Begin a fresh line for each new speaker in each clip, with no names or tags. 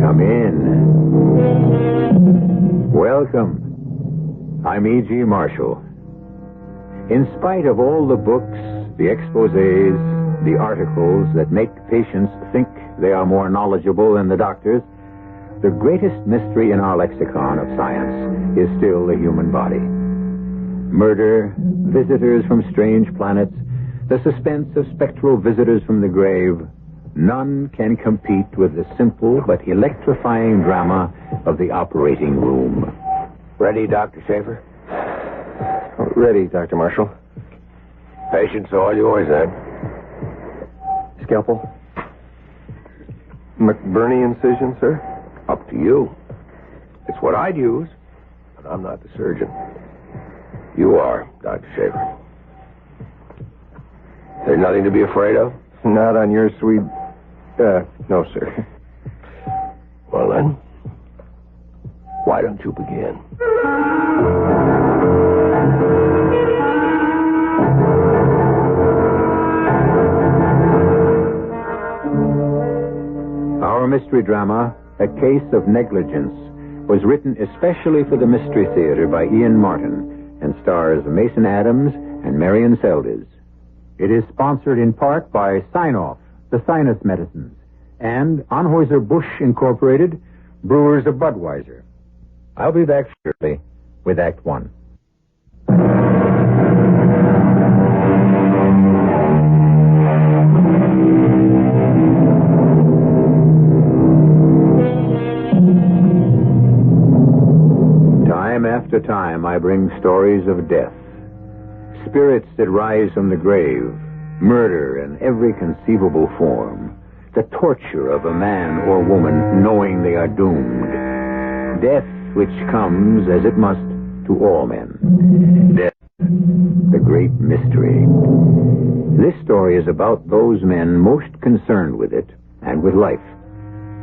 Come in. Welcome. I'm E.G. Marshall. In spite of all the books, the exposés, the articles that make patients think they are more knowledgeable than the doctors, the greatest mystery in our lexicon of science is still the human body. Murder, visitors from strange planets, the suspense of spectral visitors from the grave, none can compete with the simple but electrifying drama of the operating room.
Ready, Dr. Schaefer?
Ready, Dr. Marshall.
Patients all yours, then.
Scalpel. McBurney incision, sir?
Up to you. It's what I'd use, but I'm not the surgeon. You are, Dr. Schaefer. There's nothing to be afraid of?
Not on your sweet... no, sir.
Well, then, why don't you begin?
Our mystery drama, A Case of Negligence, was written especially for the Mystery Theater by Ian Martin and stars Mason Adams and Marion Seldes. It is sponsored in part by Sine-Off, the sinus medicines, and Anheuser-Busch Incorporated, brewers of Budweiser. I'll be back shortly with Act One. Time after time, I bring stories of death. Spirits that rise from the grave, murder in every conceivable form, the torture of a man or woman knowing they are doomed, death which comes, as it must, to all men. Death, the great mystery. This story is about those men most concerned with it and with life.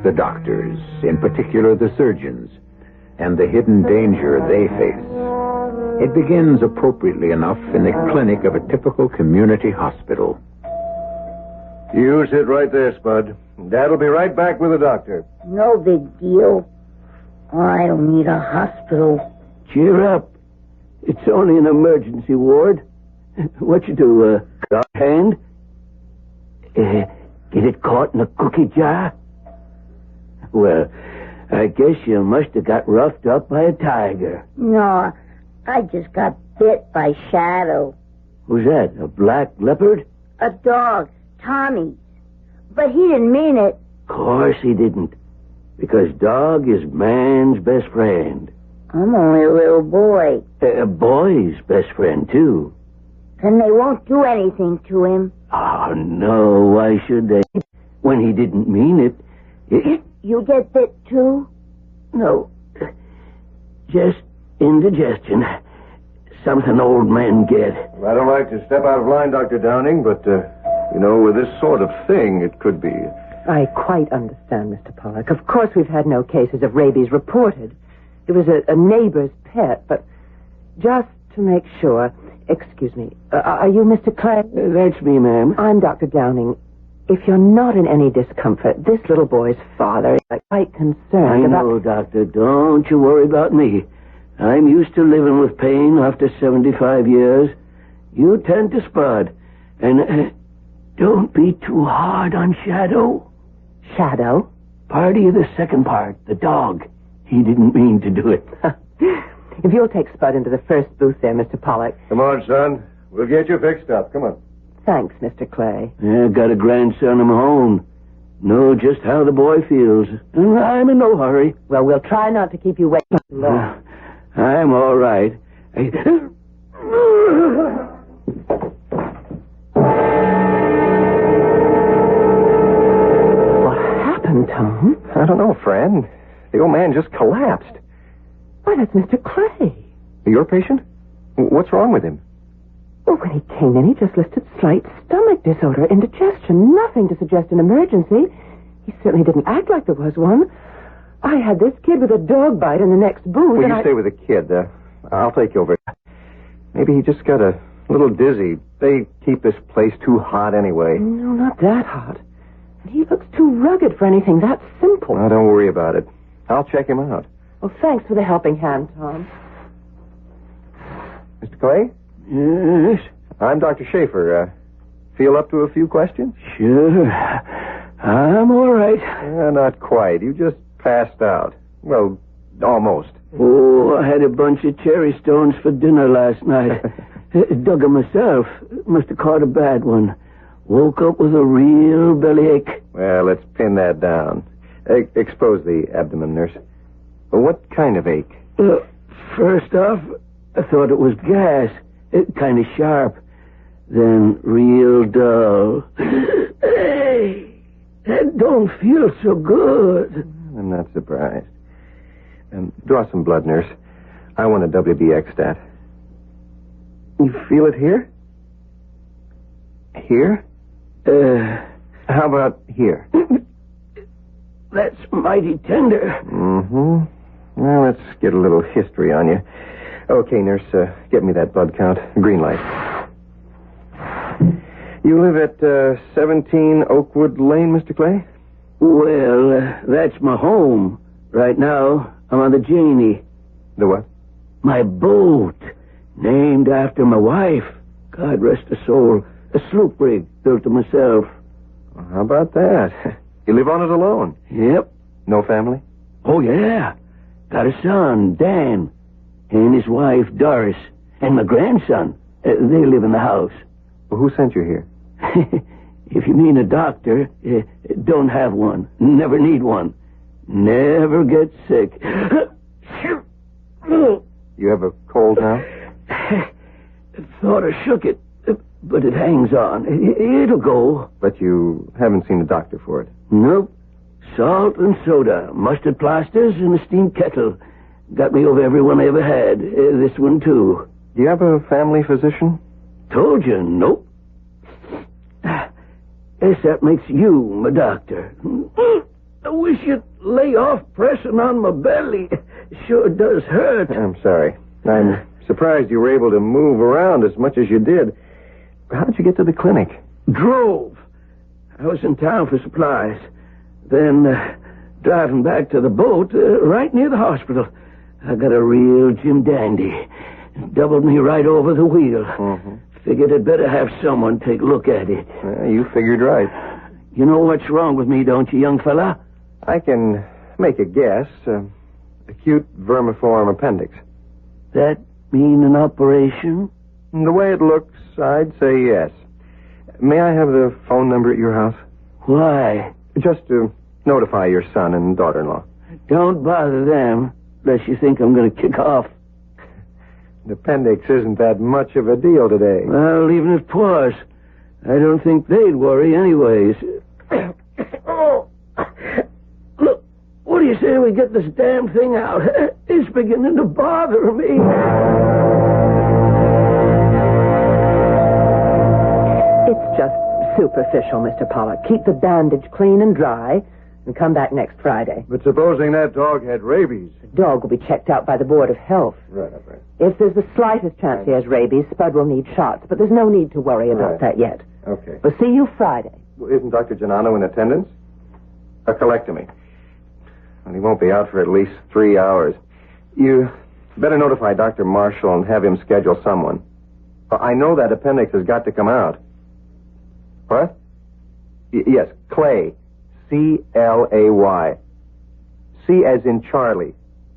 The doctors, in particular the surgeons, and the hidden danger they face. It begins appropriately enough in the clinic of a typical community hospital.
You sit right there, Spud. Dad'll be right back with the doctor.
No big deal. I don't need a hospital.
Cheer up. It's only an emergency ward. What you do, got a hand? Get it caught in a cookie jar? Well, I guess you must have got roughed up by a tiger.
No, I just got bit by Shadow.
Who's that, a black leopard?
A dog, Tommy. But he didn't mean it.
Of course he didn't. Because dog is man's best friend.
I'm only a little boy.
A boy's best friend, too.
Then they won't do anything to him.
Oh, no, why should they? When he didn't mean it.
You get bit, too?
No. Just indigestion. Something old men get.
I don't like to step out of line, Dr. Downing, but, with this sort of thing, it could be.
I quite understand, Mr. Pollock. Of course we've had no cases of rabies reported. It was a neighbor's pet, but just to make sure... Excuse me. Are you Mr. Clay?
That's me, ma'am.
I'm Dr. Downing. If you're not in any discomfort, this little boy's father is quite concerned
about... I know, Doctor. Don't you worry about me. I'm used to living with pain after 75 years. You tend to Spud. And don't be too hard on Shadow.
Shadow?
Party of the second part, the dog. He didn't mean to do it.
If you'll take Spud into the first booth there, Mr. Pollock.
Come on, son. We'll get you fixed up. Come on.
Thanks, Mr. Clay.
Yeah, got a grandson of my own. Know just how the boy feels. And I'm in no hurry.
Well, we'll try not to keep you waiting too long.
I'm all right.
What happened, Tom?
I don't know, Fran. The old man just collapsed.
Why, that's Mr. Clay.
Your patient? What's wrong with him?
Well, when he came in, he just listed slight stomach disorder, indigestion, nothing to suggest an emergency. He certainly didn't act like there was one. I had this kid with a dog bite in the next booth.
Well, you stay with the kid. I'll take you over. Maybe he just got a little dizzy. They keep this place too hot anyway.
No, not that hot. He looks too rugged for anything that simple.
Well, don't worry about it. I'll check him out.
Well, thanks for the helping hand, Tom.
Mr. Clay?
Yes?
I'm Dr. Schaefer. Feel up to a few questions?
Sure. I'm all right.
Not quite. You just passed out. Well, almost.
Oh, I had a bunch of cherry stones for dinner last night. Dug 'em myself. Must have caught a bad one. Woke up with a real bellyache.
Well, let's pin that down. Expose the abdomen, nurse. What kind of ache?
First off, I thought it was gas. Kind of sharp. Then real dull. Hey, that don't feel so good.
I'm not surprised. Draw some blood, nurse. I want a WBX stat. You feel it here? Here? How about here?
That's mighty tender.
Mm-hmm. Well, let's get a little history on you. Okay, nurse, get me that blood count. Green light. You live at 17 Oakwood Lane, Mr. Clay?
Well, that's my home. Right now, I'm on the Janie.
The what?
My boat. Named after my wife. God rest her soul. A sloop rig built to myself.
Well, how about that? You live on it alone?
Yep.
No family?
Oh, yeah. Got a son, Dan, and his wife, Doris, and my grandson. They live in the house.
Well, who sent you here?
If you mean a doctor, don't have one. Never need one. Never get sick.
You have a cold now?
Thought I shook it, but it hangs on. It'll go.
But you haven't seen a doctor for it?
Nope. Salt and soda, mustard plasters, and a steam kettle. Got me over every one I ever had. This one, too.
Do you have a family physician?
Told you, nope. Guess that makes you my doctor. I wish you'd lay off pressing on my belly. Sure does hurt.
I'm sorry. I'm surprised you were able to move around as much as you did. How'd you get to the clinic?
Drove. I was in town for supplies. Then, driving back to the boat, right near the hospital, I got a real Jim Dandy. Doubled me right over the wheel.
Mm-hmm.
Figured I'd better have someone take a look at it.
You figured right.
You know what's wrong with me, don't you, young fella?
I can make a guess. Acute vermiform appendix.
That mean an operation?
The way it looks, I'd say yes. May I have the phone number at your house?
Why?
Just to notify your son and daughter-in-law.
Don't bother them, unless you think I'm going to kick off.
The appendix isn't that much of a deal today.
Well, even if it was, I don't think they'd worry anyways. Oh, look, what do you say we get this damn thing out? It's beginning to bother me.
It's just superficial, Mr. Pollock. Keep the bandage clean and dry and come back next Friday.
But supposing that dog had rabies?
The dog will be checked out by the Board of Health.
Right.
If there's the slightest chance he has rabies, Spud will need shots, but there's no need to worry about that yet.
Okay.
We'll see you Friday.
Well, isn't Dr. Giannano in attendance? A colectomy. Well, he won't be out for at least 3 hours. You better notify Dr. Marshall and have him schedule someone. I know that appendix has got to come out. What? Yes, Clay. C-L-A-Y. C as in Charlie,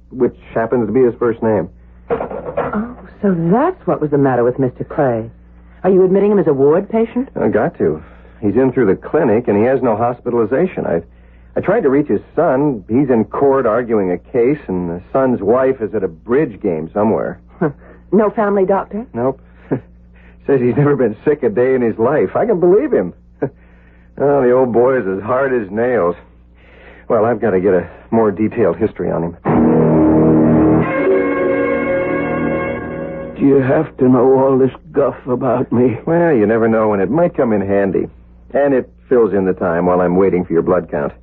which happens to be his first name.
Oh, so that's what was the matter with Mr. Clay. Are you admitting him as a ward patient?
I got to. He's in through the clinic, and he has no hospitalization. I tried to reach his son. He's in court arguing a case, and the son's wife is at a bridge game somewhere.
No family doctor?
Nope. Says he's never been sick a day in his life. I can believe him. Oh, the old boy is as hard as nails. Well, I've got to get a more detailed history on him.
Do you have to know all this guff about me?
Well, you never know when it might come in handy. And it fills in the time while I'm waiting for your blood count.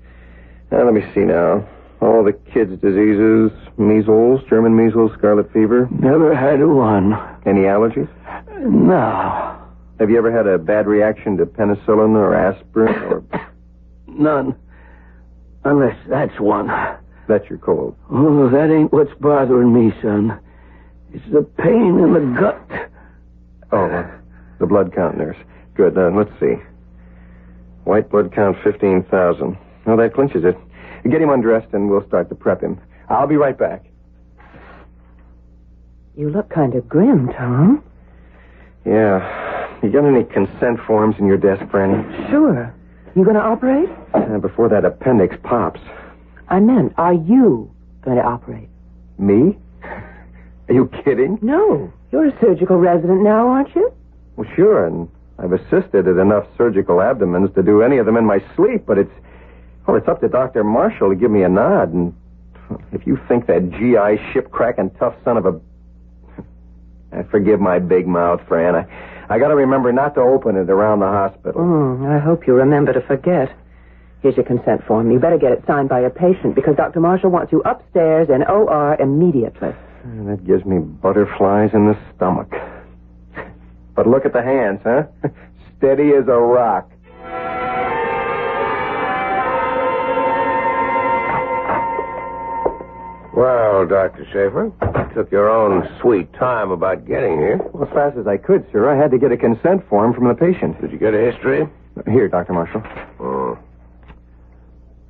Now, let me see now. All the kids' diseases, measles, German measles, scarlet fever.
Never had one.
Any allergies?
No.
Have you ever had a bad reaction to penicillin or aspirin or...
None. Unless that's one.
That's your cold.
Oh, that ain't what's bothering me, son. It's the pain in the gut.
Oh, the blood count, nurse. Good. Let's see. White blood count 15,000. Oh, that clinches it. Get him undressed and we'll start to prep him. I'll be right back.
You look kind of grim, Tom.
Yeah. You got any consent forms in your desk, Franny?
Sure. You going to operate?
Before that appendix pops.
I meant, are you going to operate?
Me? Are you kidding?
No. You're a surgical resident now, aren't you?
Well, sure, and I've assisted at enough surgical abdomens to do any of them in my sleep, but it's up to Dr. Marshall to give me a nod, and if you think that GI ship-cracking tough son of a... Forgive my big mouth, Fran. I got to remember not to open it around the hospital.
I hope you remember to forget. Here's your consent form. You better get it signed by a patient because Dr. Marshall wants you upstairs in OR immediately.
That gives me butterflies in the stomach. But look at the hands, huh? Steady as a rock.
Well, Dr. Schaefer, you took your own sweet time about getting here.
Well, as fast as I could, sir. I had to get a consent form from the patient.
Did you get a history?
Here, Dr. Marshall.
Oh.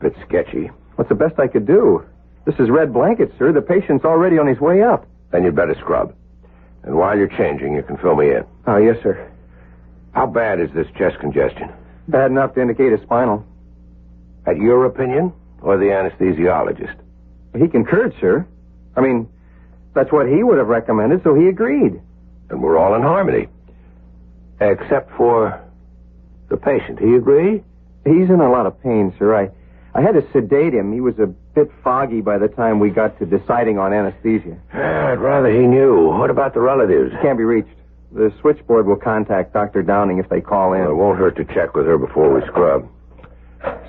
Bit sketchy.
What's the best I could do? This is red blanket, sir. The patient's already on his way up.
Then you'd better scrub. And while you're changing, you can fill me in.
Oh, yes, sir.
How bad is this chest congestion?
Bad enough to indicate a spinal.
At your opinion, or the anesthesiologist?
He concurred, sir. I mean, that's what he would have recommended, so he agreed.
And we're all in harmony. Except for the patient. He agree?
He's in a lot of pain, sir. I had to sedate him. He was a bit foggy by the time we got to deciding on anesthesia.
I'd rather he knew. What about the relatives?
Can't be reached. The switchboard will contact Dr. Downing if they call in.
Well, it won't hurt to check with her before we scrub.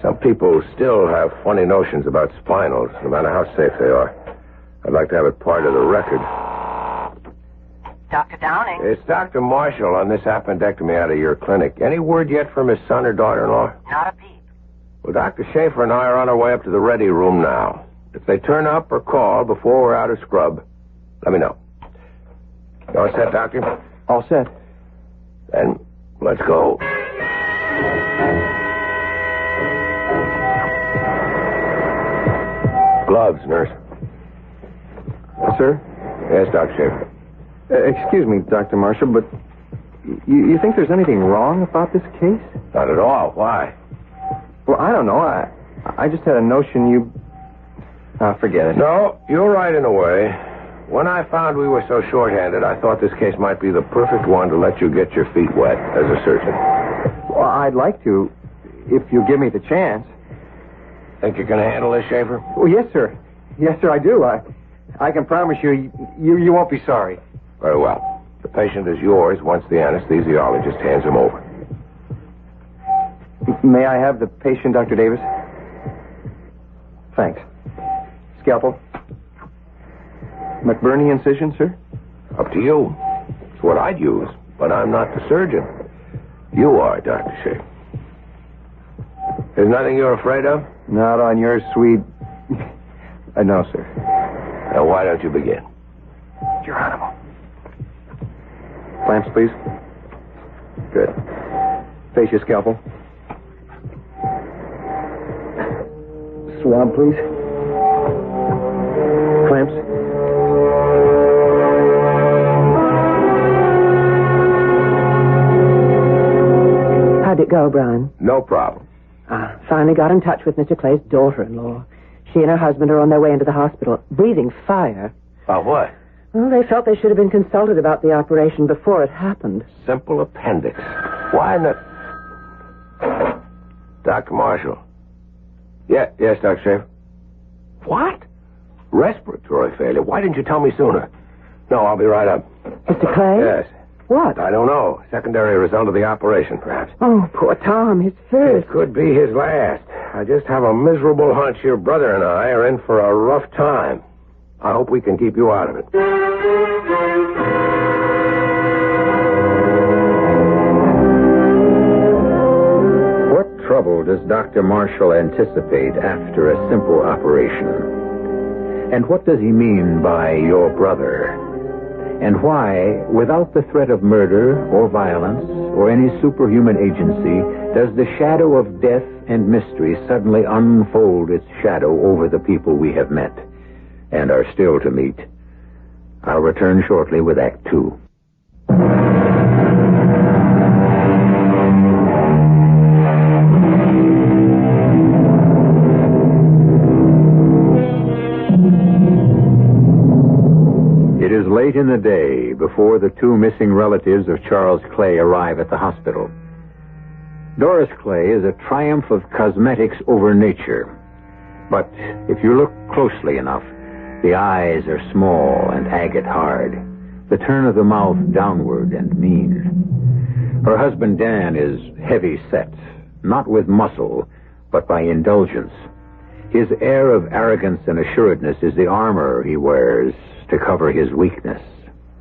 Some people still have funny notions about spinals, no matter how safe they are. I'd like to have it part of the record.
Dr. Downing?
It's Dr. Marshall on this appendectomy out of your clinic. Any word yet from his son or daughter-in-law?
Not a peep.
Well, Dr. Schaefer and I are on our way up to the ready room now. If they turn up or call before we're out of scrub, let me know. You all set, Doctor?
All set.
Then let's go. Gloves, nurse.
Sir?
Yes, Dr. Schaefer.
Excuse me, Dr. Marshall, but you think there's anything wrong about this case?
Not at all. Why?
Well, I don't know. I just had a notion you... forget it.
No, you're right in a way. When I found we were so short-handed, I thought this case might be the perfect one to let you get your feet wet as a surgeon.
Well, I'd like to, if you give me the chance.
Think you can handle this, Schaefer?
Oh, yes, sir. Yes, sir, I do. I can promise you won't be sorry.
Very well. The patient is yours once the anesthesiologist hands him over.
May I have the patient, Dr. Davis? Thanks. Scalpel. McBurney incision, sir?
Up to you. It's what I'd use, but I'm not the surgeon. You are, Dr. Schaefer. There's nothing you're afraid of?
Not on your sweet... no, sir.
Now, why don't you begin?
Geronimo. Clamps, please. Good. Face your scalpel. Swab, please. Clamps.
How'd it go, Brian?
No problem.
Finally got in touch with Mr. Clay's daughter-in-law. She and her husband are on their way into the hospital, breathing fire.
About what?
Well, they felt they should have been consulted about the operation before it happened.
Simple appendix. Why not? Dr. Marshall. Yes, Dr. Schaefer. What? Respiratory failure. Why didn't you tell me sooner? No, I'll be right up.
Mr. Clay?
Yes.
What?
I don't know. Secondary result of the operation, perhaps.
Oh, poor Tom. His first.
It could be his last. I just have a miserable hunch your brother and I are in for a rough time. I hope we can keep you out of it.
What trouble
trouble does Dr. Marshall anticipate after a simple operation? And what does he mean by your brother? And why, without the threat of murder or violence or any superhuman agency, does the shadow of death and mystery suddenly unfold its shadow over the people we have met and are still to meet? I'll return shortly with Act 2. It is late in the day before the two missing relatives of Charles Clay arrive at the hospital. Doris Clay is a triumph of cosmetics over nature. But if you look closely enough, the eyes are small and agate hard, the turn of the mouth downward and mean. Her husband Dan is heavy set, not with muscle, but by indulgence. His air of arrogance and assuredness is the armor he wears to cover his weakness.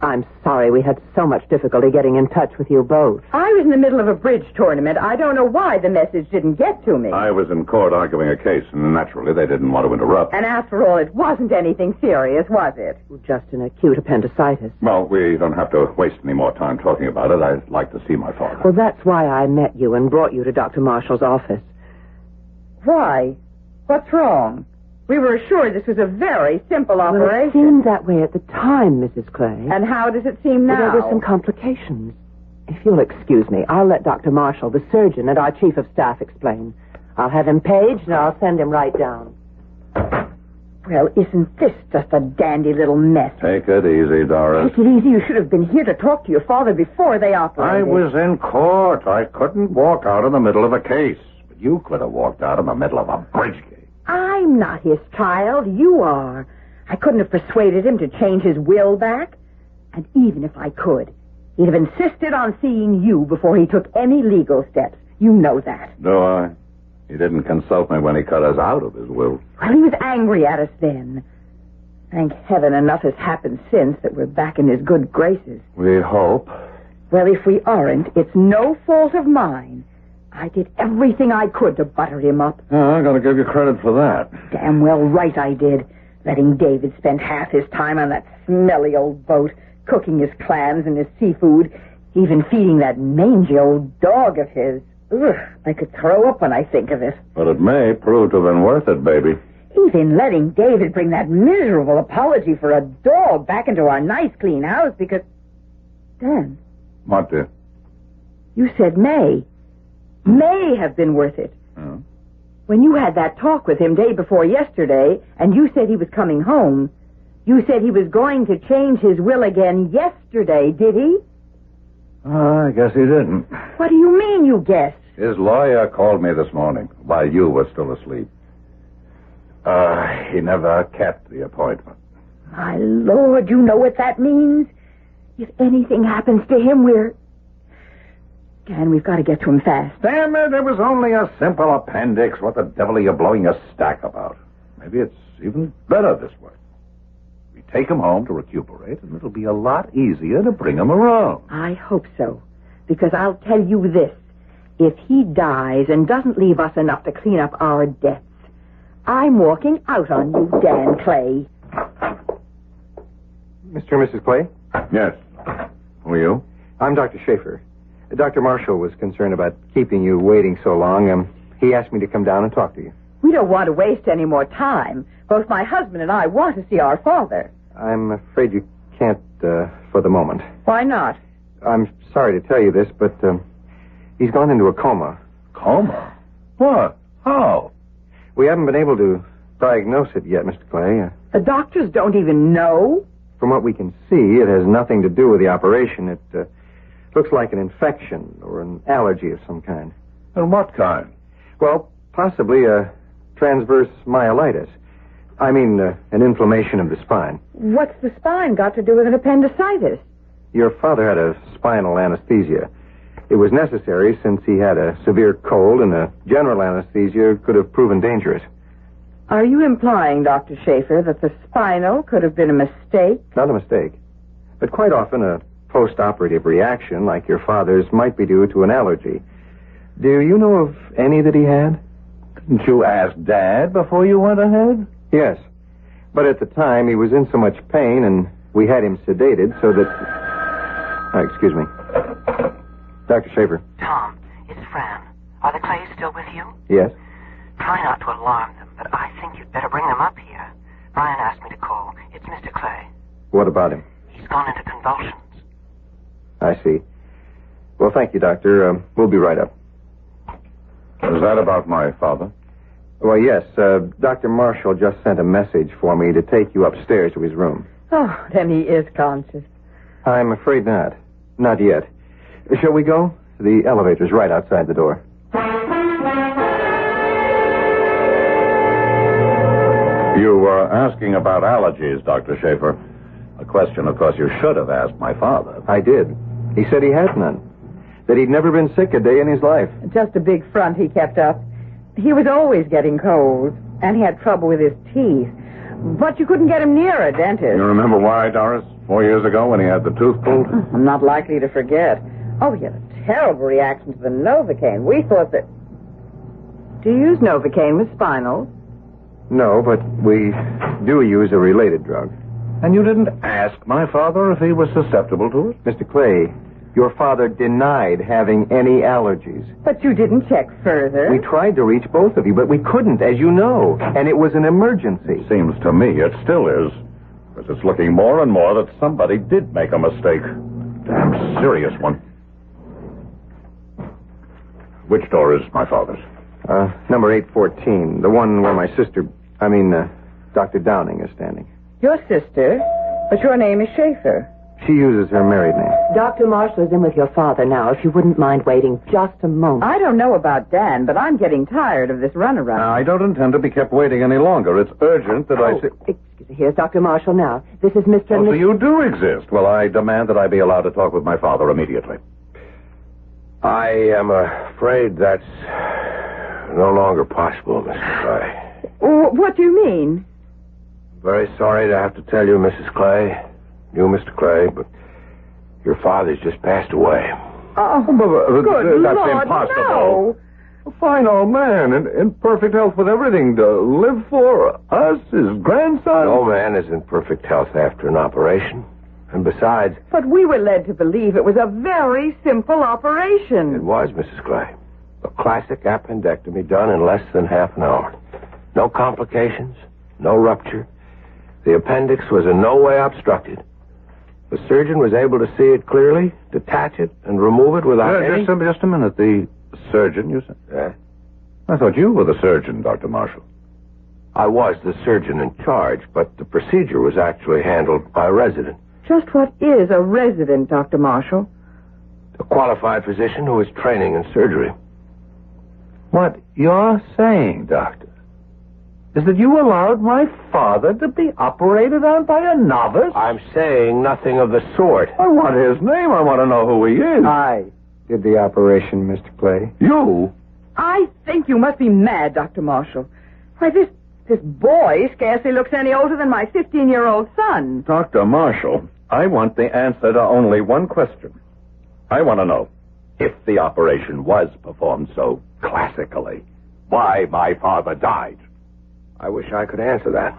I'm sorry we had so much difficulty getting in touch with you both.
I was in the middle of a bridge tournament. I don't know why the message didn't get to me.
I was in court arguing a case, and naturally they didn't want to interrupt.
And after all, it wasn't anything serious, was it?
Just an acute appendicitis.
Well, we don't have to waste any more time talking about it. I'd like to see my father.
Well, that's why I met you and brought you to Dr. Marshall's office.
Why? What's wrong? We were assured this was a very simple
Well,
operation.
it seemed that way at the time, Mrs. Clay.
And how does it seem now?
Well, there were some complications. If you'll excuse me, I'll let Dr. Marshall, the surgeon, and our chief of staff explain. I'll have him paged, and I'll send him right down.
Well, isn't this just a dandy little mess?
Take it easy, Doris.
Take it easy. You should have been here to talk to your father before they operated.
I was in court. I couldn't walk out in the middle of a case. But you could have walked out in the middle of a bridge game.
I'm not his child. You are. I couldn't have persuaded him to change his will back. And even if I could, he'd have insisted on seeing you before he took any legal steps. You know that.
Do I? He didn't consult me when he cut us out of his will.
Well, he was angry at us then. Thank heaven enough has happened since that we're back in his good graces.
We hope.
Well, if we aren't, it's no fault of mine. I did everything I could to butter him up.
I'm going to give you credit for that.
Damn well right I did. Letting David spend half his time on that smelly old boat, cooking his clams and his seafood, even feeding that mangy old dog of his. Ugh, I could throw up when I think of it.
But it may prove to have been worth it, baby.
Even letting David bring that miserable apology for a dog back into our nice, clean house because... Dan.
What, dear?
You said may have been worth it.
Oh.
When you had that talk with him day before yesterday, and you said he was coming home, you said he was going to change his will again yesterday, did he?
I guess he didn't.
What do you mean you guessed?
His lawyer called me this morning while you were still asleep. He never kept the appointment.
My Lord, you know what that means? If anything happens to him, Dan, we've got to get to him fast.
Damn it, it was only a simple appendix. What the devil are you blowing your stack about? Maybe it's even better this way. We take him home to recuperate, and it'll be a lot easier to bring him around.
I hope so, because I'll tell you this. If he dies and doesn't leave us enough to clean up our debts, I'm walking out on you, Dan Clay.
Mr. and Mrs. Clay?
Yes. Who are you?
I'm Dr. Schaefer. Dr. Marshall was concerned about keeping you waiting so long. He asked me to come down and talk to you.
We don't want to waste any more time. Both my husband and I want to see our father.
I'm afraid you can't for the moment.
Why not?
I'm sorry to tell you this, but he's gone into a coma.
Coma? What? How?
We haven't been able to diagnose it yet, Mr. Clay.
The doctors don't even know?
From what we can see, it has nothing to do with the operation. It looks like an infection or an allergy of some kind.
And what kind?
Well, possibly a transverse myelitis. I mean, an inflammation of the spine.
What's the spine got to do with an appendicitis?
Your father had a spinal anesthesia. It was necessary since he had a severe cold, and a general anesthesia could have proven dangerous.
Are you implying, Dr. Schaefer, that the spinal could have been a mistake?
Not a mistake. But quite often a post-operative reaction like your father's might be due to an allergy. Do you know of any that he had?
Didn't you ask Dad before you went ahead?
Yes. But at the time, he was in so much pain, and we had him sedated so that... excuse me. Dr. Schaefer.
Tom, it's Fran. Are the Clays still with you?
Yes?
Try not to alarm them, but I think you'd better bring them up here. Brian asked me to call. It's Mr. Clay.
What about him?
He's gone into convulsions.
I see. Well, thank you, Doctor. We'll be right up.
Is that about my father?
Well, yes. Dr. Marshall just sent a message for me to take you upstairs to his room.
Oh, then he is conscious.
I'm afraid not. Not yet. Shall we go? The elevator's right outside the door.
You were asking about allergies, Dr. Schaefer. A question, of course, you should have asked my father.
I did. He said he had none. That he'd never been sick a day in his life.
Just a big front he kept up. He was always getting colds, and he had trouble with his teeth. But you couldn't get him near a dentist.
You remember why, Doris? 4 years ago when he had the tooth pulled?
I'm not likely to forget. Oh, he had a terrible reaction to the Novocaine. We thought that...
Do you use Novocaine with spinal?
No, but we do use a related drug.
And you didn't ask my father if he was susceptible to it?
Mr. Clay, your father denied having any allergies.
But you didn't check further.
We tried to reach both of you, but we couldn't, as you know. And it was an emergency.
Seems to me it still is. Because it's looking more and more that somebody did make a mistake. Damn serious one. Which door is my father's?
Number 814. The one where my sister... Dr. Downing is standing.
Your sister? But your name is Schaefer.
She uses her married name.
Dr. Marshall is in with your father now, if you wouldn't mind waiting just a moment.
I don't know about Dan, but I'm getting tired of this runaround.
I don't intend to be kept waiting any longer. It's urgent that I...
Excuse me. Here's Dr. Marshall now. This is Mr. and
So
Miss...
you do exist. Well, I demand that I be allowed to talk with my father immediately.
I am afraid that's no longer possible, Mr. Clay.
What do you mean?
Very sorry to have to tell you, Mrs. Clay. You, Mr. Clay, but your father's just passed away.
Oh,
good
That's
Lord,
impossible.
no.
A fine old man, in perfect health with everything to live for. Us, his grandson.
No man is in perfect health after an operation. And besides...
But we were led to believe it was a very simple operation.
It was, Mrs. Clay. A classic appendectomy done in less than half an hour. No complications, no rupture. The appendix was in no way obstructed. The surgeon was able to see it clearly, detach it, and remove it without any...
Just a minute. The surgeon, you said?
Yeah.
I thought you were the surgeon, Dr. Marshall.
I was the surgeon in charge, but the procedure was actually handled by a resident.
Just what is a resident, Dr. Marshall?
A qualified physician who is training in surgery.
What you're saying, Doctor, is that you allowed my father to be operated on by a novice?
I'm saying nothing of the sort.
I want his name. I want to know who he is.
I did the operation, Mr. Clay.
You?
I think you must be mad, Dr. Marshall. Why, this boy scarcely looks any older than my 15-year-old son.
Dr. Marshall, I want the answer to only one question. I want to know, if the operation was performed so classically, why my father died.
I wish I could answer that.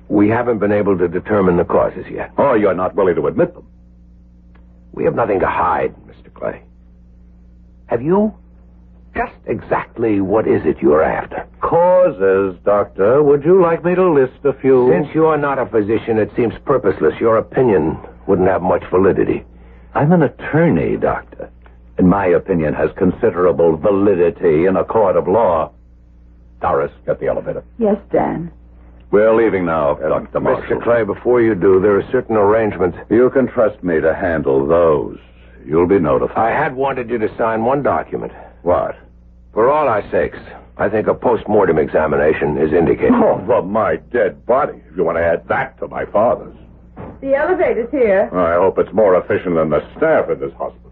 We haven't been able to determine the causes yet.
Oh, you're not willing to admit them.
We have nothing to hide, Mr. Clay. Have you? Just exactly what is it you're after?
Causes, Doctor. Would you like me to list a few?
Since you're not a physician, it seems purposeless. Your opinion wouldn't have much validity.
I'm an attorney, Doctor, and my opinion has considerable validity in a court of law. Doris, get the elevator.
Yes, Dan.
We're leaving now, Dr. Marshall.
Mr. Clay, before you do, there are certain arrangements.
You can trust me to handle those. You'll be notified.
I had wanted you to sign one document.
What?
For all our sakes, I think a post-mortem examination is indicated.
Oh, for my dead body, if you want to add that to my father's.
The elevator's here.
I hope it's more efficient than the staff at this hospital.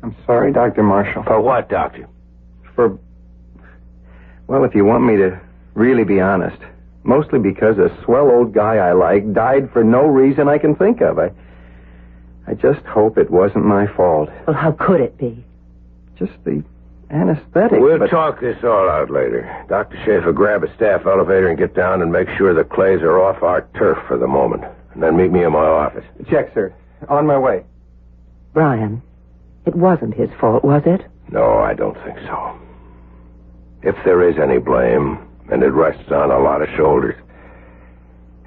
I'm sorry, Dr. Marshall.
For what, Doctor?
Well, if you want me to really be honest, mostly because a swell old guy I like died for no reason I can think of. I just hope it wasn't my fault.
Well, how could it be?
Just the anesthetic.
We'll talk this all out later. Dr. Schaefer, grab a staff elevator and get down and make sure the clays are off our turf for the moment. And then meet me in my office.
Check, sir. On my way.
Brian, it wasn't his fault, was it?
No, I don't think so. If there is any blame, and it rests on a lot of shoulders,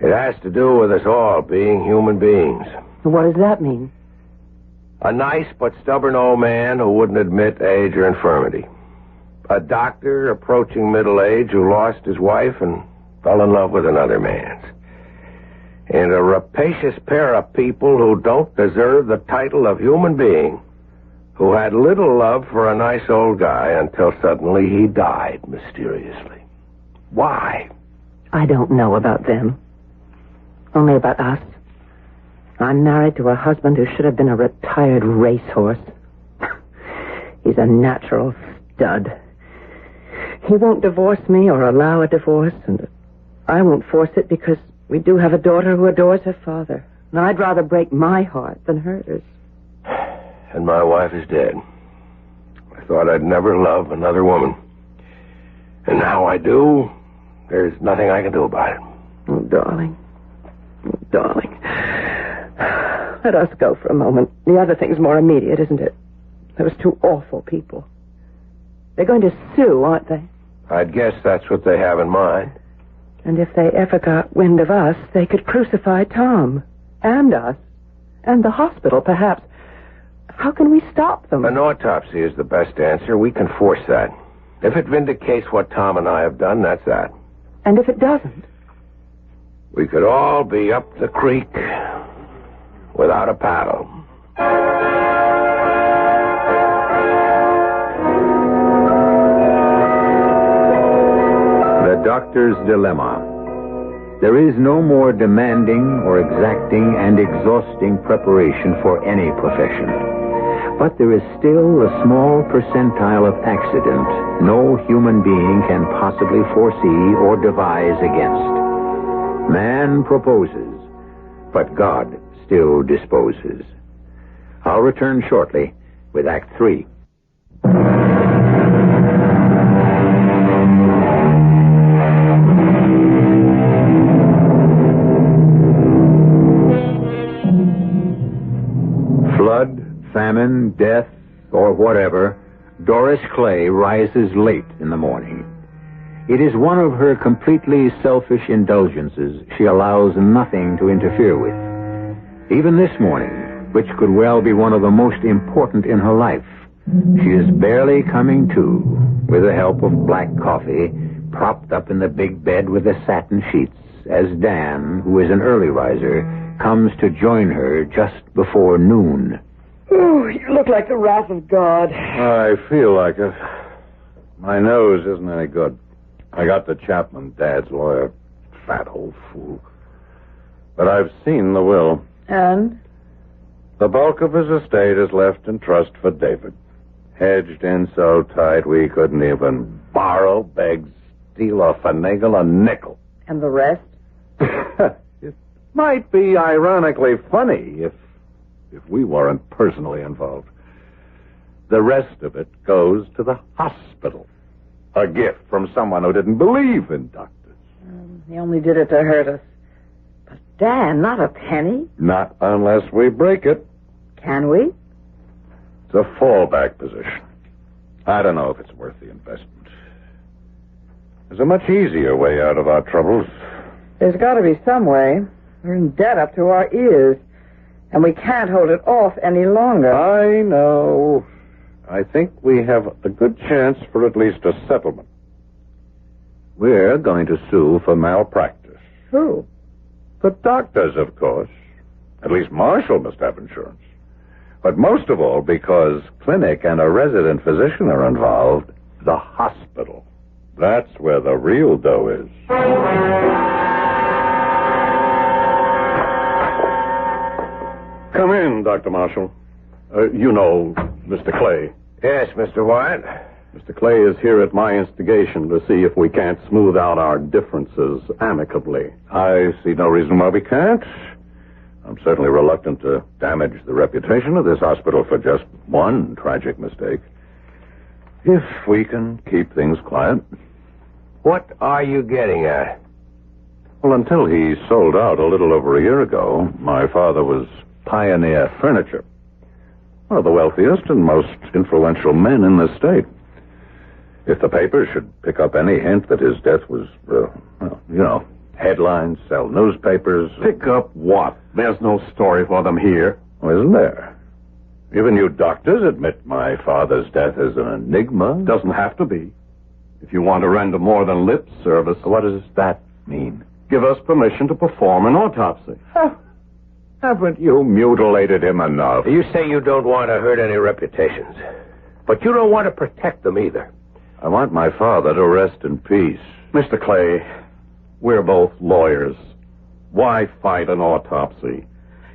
it has to do with us all being human beings.
What does that mean?
A nice but stubborn old man who wouldn't admit age or infirmity. A doctor approaching middle age who lost his wife and fell in love with another man's. And a rapacious pair of people who don't deserve the title of human being, who had little love for a nice old guy until suddenly he died mysteriously. Why?
I don't know about them. Only about us. I'm married to a husband who should have been a retired racehorse. He's a natural stud. He won't divorce me or allow a divorce, and I won't force it because we do have a daughter who adores her father. And I'd rather break my heart than hers.
And my wife is dead. I thought I'd never love another woman. And now I do. There's nothing I can do about it.
Oh, darling. Oh, darling. Let us go for a moment. The other thing's more immediate, isn't it? Those two awful people. They're going to sue, aren't they?
I'd guess that's what they have in mind.
And if they ever got wind of us, they could crucify Tom. And us. And the hospital, perhaps. How can we stop them?
An autopsy is the best answer. We can force that. If it vindicates what Tom and I have done, that's that.
And if it doesn't?
We could all be up the creek without a paddle.
The doctor's dilemma. There is no more demanding or exacting and exhausting preparation for any profession. But there is still a small percentile of accident no human being can possibly foresee or devise against. Man proposes, but God still disposes. I'll return shortly with Act 3. Flood, famine, death, or whatever, Doris Clay rises late in the morning. It is one of her completely selfish indulgences she allows nothing to interfere with. Even this morning, which could well be one of the most important in her life, she is barely coming to, with the help of black coffee, propped up in the big bed with the satin sheets, as Dan, who is an early riser, comes to join her just before noon.
Oh, you look like the wrath of God.
I feel like it. My nose isn't any good. I got the Chapman, Dad's lawyer. Fat old fool. But I've seen the will.
And?
The bulk of his estate is left in trust for David. Hedged in so tight we couldn't even borrow, beg, steal, or finagle a nickel.
And the rest?
It might be ironically funny if we weren't personally involved. The rest of it goes to the hospital. A gift from someone who didn't believe in doctors.
He only did it to hurt us. But, Dan, not a penny.
Not unless we break it.
Can we?
It's a fallback position. I don't know if it's worth the investment. There's a much easier way out of our troubles.
There's got to be some way. We're in debt up to our ears. And we can't hold it off any longer.
I know. I think we have a good chance for at least a settlement. We're going to sue for malpractice.
Who?
The doctors, of course. At least Marshall must have insurance. But most of all, because clinic and a resident physician are involved, the hospital. That's where the real dough is. Come in, Dr. Marshall. You know Mr. Clay.
Yes, Mr. Wyatt.
Mr. Clay is here at my instigation to see if we can't smooth out our differences amicably. I see no reason why we can't. I'm certainly reluctant to damage the reputation of this hospital for just one tragic mistake. If we can keep things quiet.
What are you getting at?
Well, until he sold out a little over a year ago, my father was Pioneer Furniture, one of the wealthiest and most influential men in the state. If the papers should pick up any hint that his death was, headlines, sell newspapers.
Pick up what? There's no story for them here.
Oh, isn't there? Even you doctors admit my father's death is an enigma.
Doesn't have to be. If you want to render more than lip service.
What does that mean?
Give us permission to perform an autopsy.
Haven't you mutilated him enough?
You say you don't want to hurt any reputations, but you don't want to protect them either.
I want my father to rest in peace.
Mr. Clay, we're both lawyers. Why fight an autopsy?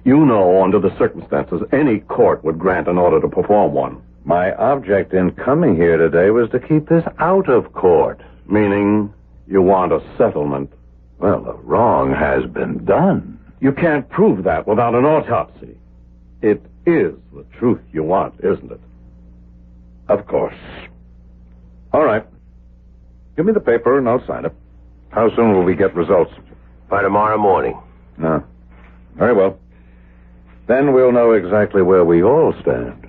You know, under the circumstances, any court would grant an order to perform one.
My object in coming here today was to keep this out of court.
Meaning you want a settlement.
Well, the wrong has been done.
You can't prove that without an autopsy. It is the truth you want, isn't it?
Of course. All right. Give me the paper and I'll sign it. How soon will we get results?
By tomorrow morning.
No. Very well. Then we'll know exactly where we all stand.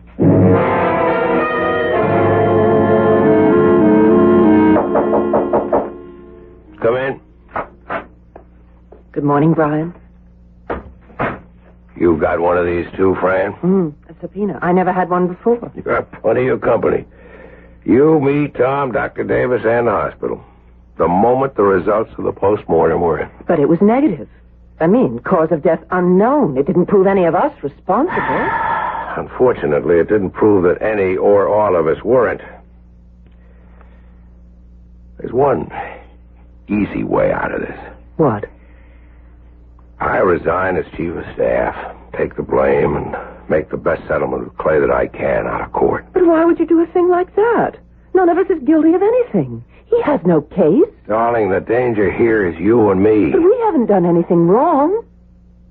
Come in.
Good morning, Brian.
You got one of these too, Fran?
A subpoena. I never had one before.
You got plenty of company. You, me, Tom, Dr. Davis, and the hospital. The moment the results of the postmortem were in.
But it was negative. I mean, cause of death unknown. It didn't prove any of us responsible.
Unfortunately, it didn't prove that any or all of us weren't. There's one easy way out of this.
What?
I resign as chief of staff, take the blame, and make the best settlement with Clay that I can out of court.
But why would you do a thing like that? None of us is guilty of anything. He has no case.
Darling, the danger here is you and me.
But we haven't done anything wrong.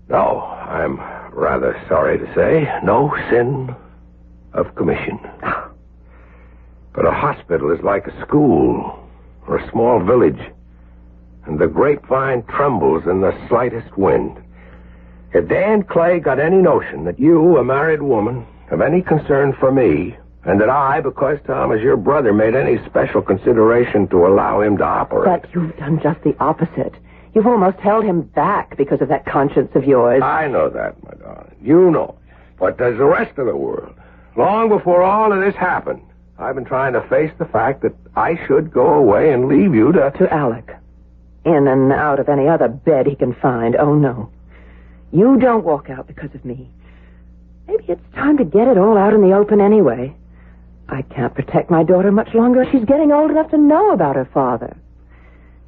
No, I'm rather sorry to say, no sin of commission. But a hospital is like a school or a small village, and the grapevine trembles in the slightest wind. If Dan Clay got any notion that you, a married woman, have any concern for me, and that I, because Tom is your brother, made any special consideration to allow him to operate...
But you've done just the opposite. You've almost held him back because of that conscience of yours.
I know that, my darling. You know it. But does the rest of the world? Long before all of this happened, I've been trying to face the fact that I should go away and leave you to...
To Alec. In and out of any other bed he can find. Oh, no. You don't walk out because of me. Maybe it's time to get it all out in the open anyway. I can't protect my daughter much longer. She's getting old enough to know about her father.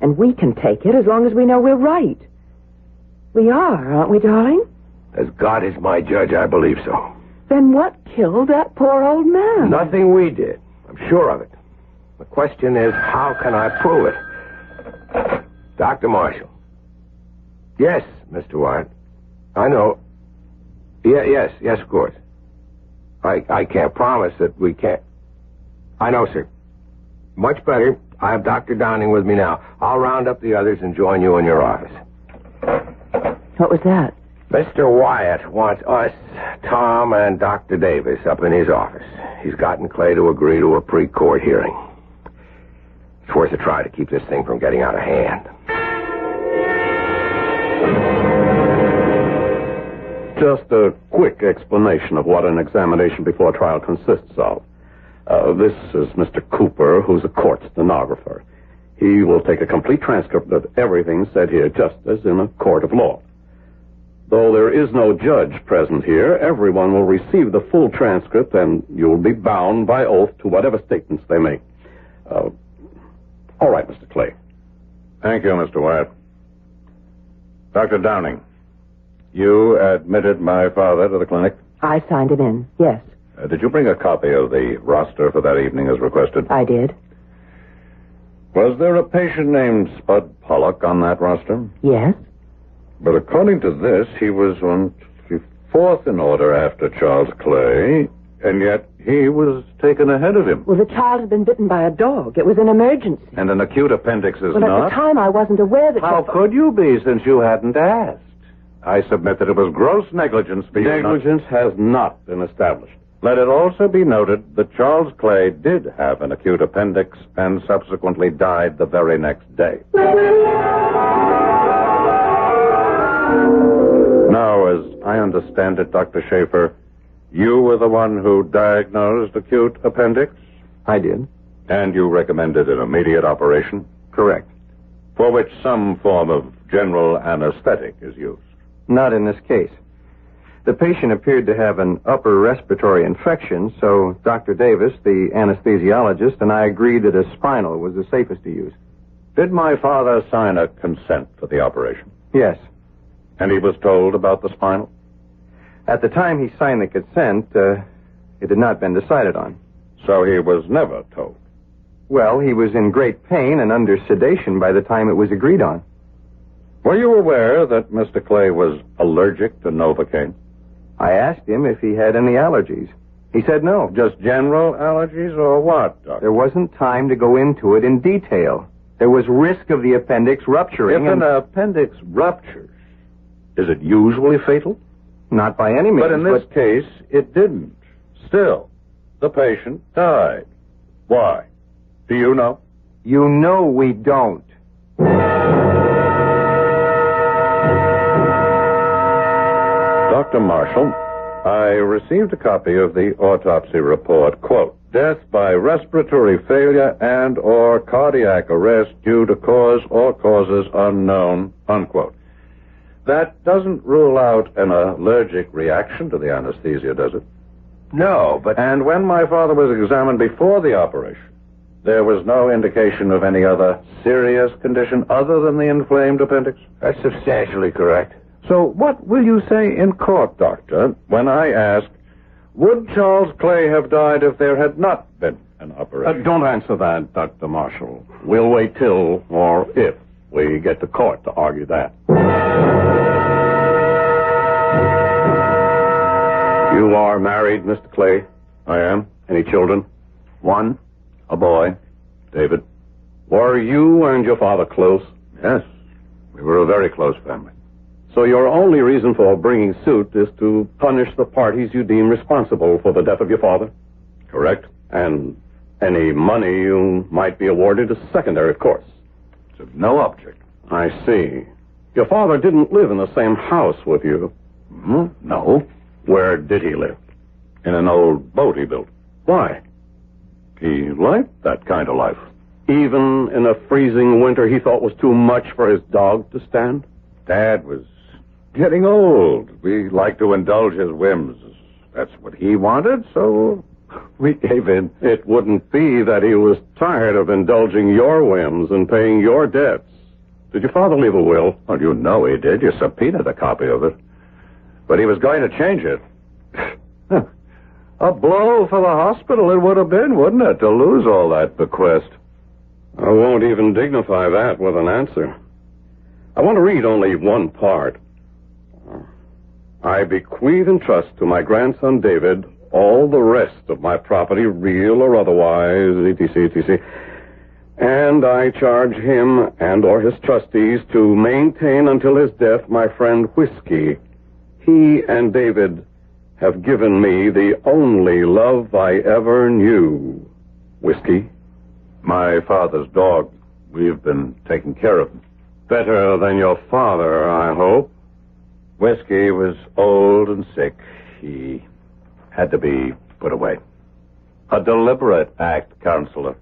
And we can take it as long as we know we're right. We are, aren't we, darling?
As God is my judge, I believe so.
Then what killed that poor old man?
Nothing we did. I'm sure of it. The question is, how can I prove it? Dr. Marshall. Yes, Mr. Wyatt. I know. Yes, of course. I can't promise that we can't. I know, sir. Much better. I have Dr. Downing with me now. I'll round up the others and join you in your office.
What was that?
Mr. Wyatt wants us, Tom, and Dr. Davis up in his office. He's gotten Clay to agree to a pre-court hearing. It's worth a try to keep this thing from getting out of hand.
Just a quick explanation of what an examination before trial consists of. This is Mr. Cooper, who's a court stenographer. He will take a complete transcript of everything said here, just as in a court of law. Though there is no judge present here, everyone will receive the full transcript, and you'll be bound by oath to whatever statements they make. All right, Mr. Clay.
Thank you, Mr. Wyatt. Dr. Downing, you admitted my father to the clinic?
I signed him in, yes.
Did you bring a copy of the roster for that evening as requested?
I did.
Was there a patient named Spud Pollock on that roster?
Yes.
But according to this, he was fourth in order after Charles Clay, and yet he was taken ahead of him.
Well, the child had been bitten by a dog. It was an emergency.
And an acute appendix is
Well,
not?
at the time, I wasn't aware that...
How could you be, since you hadn't asked? I submit that it was gross negligence for you.
Negligence has not been established.
Let it also be noted that Charles Clay did have an acute appendix and subsequently died the very next day. Now, as I understand it, Dr. Schaefer, you were the one who diagnosed acute appendix?
I did.
And you recommended an immediate operation?
Correct.
For which some form of general anesthetic is used?
Not in this case. The patient appeared to have an upper respiratory infection, so Dr. Davis, the anesthesiologist, and I agreed that a spinal was the safest to use.
Did my father sign a consent for the operation?
Yes.
And he was told about the spinal?
At the time he signed the consent, it had not been decided on.
So he was never told?
Well, he was in great pain and under sedation by the time it was agreed on.
Were you aware that Mr. Clay was allergic to Novocaine?
I asked him if he had any allergies. He said no.
Just general allergies or what, Doctor?
There wasn't time to go into it in detail. There was risk of the appendix rupturing.
If an appendix ruptures, is it usually fatal?
Not by any means.
But in this case, it didn't. Still, the patient died. Why? Do you know?
You know we don't.
Dr. Marshall, I received a copy of the autopsy report. Quote, death by respiratory failure and or cardiac arrest due to cause or causes unknown, unquote. That doesn't rule out an allergic reaction to the anesthesia, does it?
No, but...
And when my father was examined before the operation, there was no indication of any other serious condition other than the inflamed appendix?
That's substantially correct.
So what will you say in court, Doctor, when I ask, would Charles Clay have died if there had not been an operation?
Don't answer that, Dr. Marshall. We'll wait till, or if, we get to court to argue that. You are married, Mr. Clay?
I am.
Any children?
One, a boy, David.
Were you and your father close?
Yes, we were a very close family.
So your only reason for bringing suit is to punish the parties you deem responsible for the death of your father?
Correct.
And any money you might be awarded is secondary, of course.
It's of no object.
I see. Your father didn't live in the same house with you.
No.
Where did he live?
In an old boat he built.
Why?
He liked that kind of life.
Even in a freezing winter he thought was too much for his dog to stand?
Dad was getting old. We liked to indulge his whims. That's what he wanted, so we gave in.
It wouldn't be that he was tired of indulging your whims and paying your debts. Did your father leave a will?
Well, you know he did. You subpoenaed a copy of it. But he was going to change it. A blow for the hospital it would have been, wouldn't it, to lose all that bequest?
I won't even dignify that with an answer. I want to read only one part. I bequeath and trust to my grandson David all the rest of my property, real or otherwise, etc., etc. And I charge him and or his trustees to maintain until his death my friend Whiskey. He and David have given me the only love I ever knew. Whiskey?
My father's dog. We've been taking care of him.
Better than your father, I hope.
Whiskey was old and sick. He had to be put away. A deliberate act, Counselor.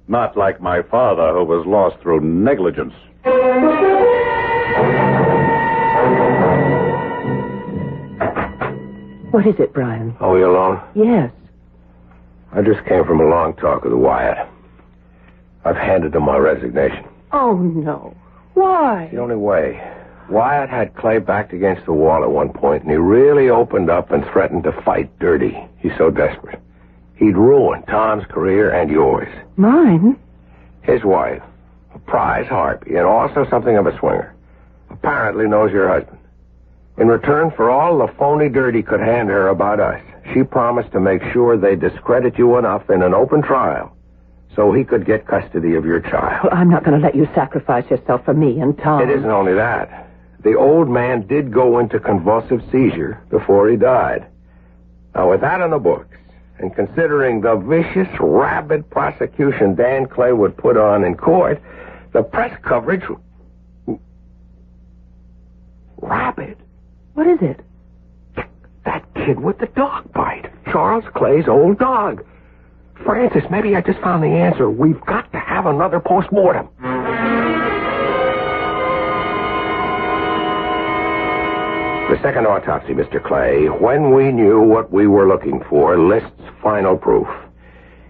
Not like my father, who was lost through negligence.
What is it, Brian?
Are we alone?
Yes.
I just came from a long talk with Wyatt. I've handed him my resignation.
Oh, no. Why?
The only way. Wyatt had Clay backed against the wall at one point, and he really opened up and threatened to fight dirty. He's so desperate. He'd ruin Tom's career and yours.
Mine?
His wife, a prize harpy, and also something of a swinger. apparently knows your husband. In return for all the phony dirt he could hand her about us, she promised to make sure they discredit you enough in an open trial so he could get custody of your child.
Well, I'm not going to let you sacrifice yourself for me and Tom.
It isn't only that. The old man did go into convulsive seizure before he died. Now, with that in the books, and considering the vicious, rabid prosecution Dan Clay would put on in court, the press coverage... Rabid?
What is it?
That kid with the dog bite. Charles Clay's old dog. Francis, maybe I just found the answer. We've got to have another postmortem. The second autopsy, Mr. Clay, when we knew what we were looking for, lists final proof.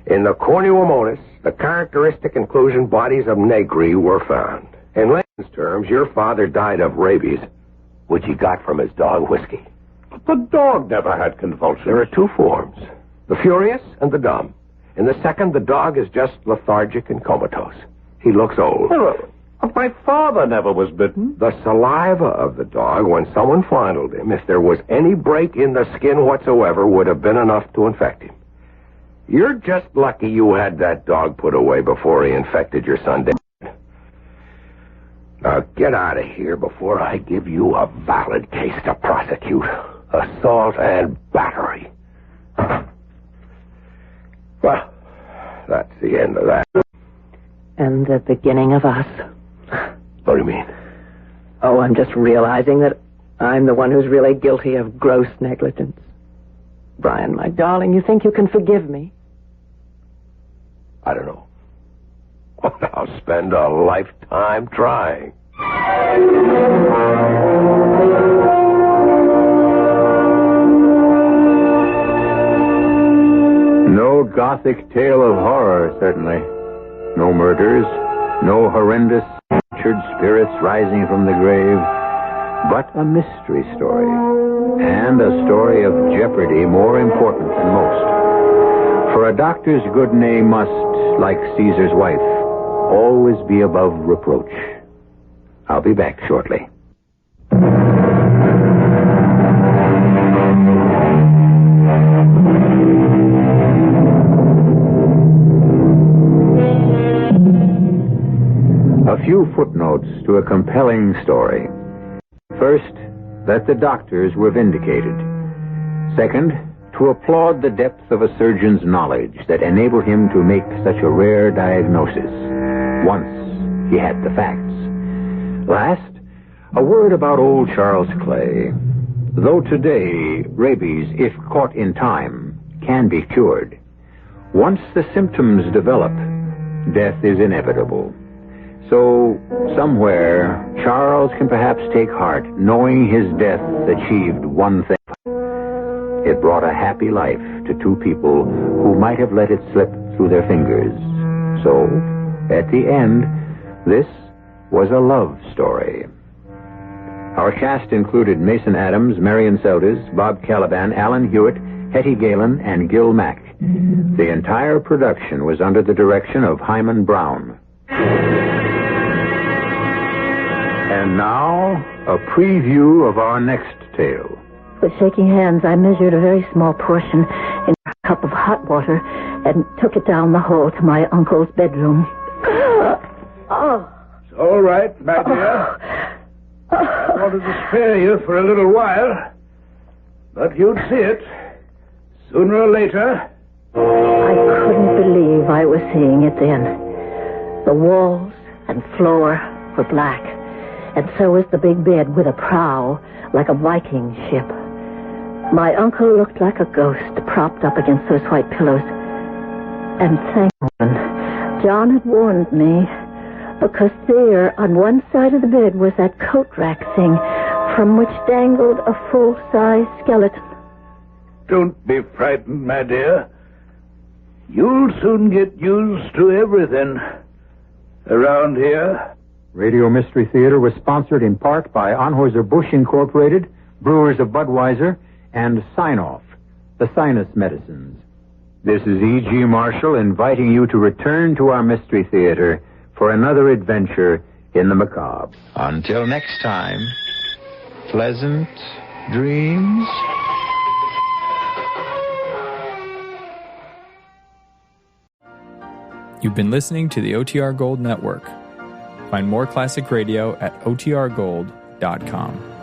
In the cornuomonas, the characteristic inclusion bodies of negri were found. In layman's terms, your father died of rabies, which he got from his dog, Whiskey.
But the dog never had convulsions.
There are two forms, the furious and the dumb. In the second, the dog is just lethargic and comatose. He looks old.
My father never was bitten.
The saliva of the dog, when someone fondled him, if there was any break in the skin whatsoever, would have been enough to infect him. You're just lucky you had that dog put away before he infected your son, David. Now, get out of here before I give you a valid case to prosecute. Assault and battery. Well, that's the end of that.
And the beginning of us.
What do you mean?
Oh, I'm just realizing that I'm the one who's really guilty of gross negligence. Brian, my darling, you think you can forgive me?
I don't know. I'll spend a lifetime trying.
No gothic tale of horror, certainly. No murders, no horrendous tortured spirits rising from the grave, but a mystery story, and a story of jeopardy more important than most. For a doctor's good name must, like Caesar's wife, always be above reproach. I'll be back shortly. A few footnotes to a compelling story. First, that the doctors were vindicated. Second, to applaud the depth of a surgeon's knowledge that enabled him to make such a rare diagnosis, once he had the facts. Last, a word about old Charles Clay. Though today, rabies, if caught in time, can be cured, once the symptoms develop, death is inevitable. So, somewhere, Charles can perhaps take heart, knowing his death achieved one thing. It brought a happy life to two people who might have let it slip through their fingers. So, at the end, this was a love story. Our cast included Mason Adams, Marion Seldes, Bob Caliban, Alan Hewitt, Hetty Galen, and Gil Mack. The entire production was under the direction of Hyman Brown. And now, a preview of our next tale.
With shaking hands, I measured a very small portion in a cup of hot water and took it down the hall to my uncle's bedroom. Oh.
It's all right, my dear. I wanted to spare you for a little while, but you'd see it sooner or later.
I couldn't believe I was seeing it then. The walls and floor were black, and so was the big bed with a prow like a Viking ship. My uncle looked like a ghost propped up against those white pillows. And thank heaven, John had warned me, because there on one side of the bed was that coat rack thing from which dangled a full-size skeleton.
Don't be frightened, my dear. You'll soon get used to everything around here.
Radio Mystery Theater was sponsored in part by Anheuser-Busch Incorporated, Brewers of Budweiser, and Sign-Off, the sinus medicines. This is E.G. Marshall inviting you to return to our Mystery Theater for another adventure in the macabre.
Until next time, pleasant dreams.
You've been listening to the OTR Gold Network. Find more classic radio at otrgold.com.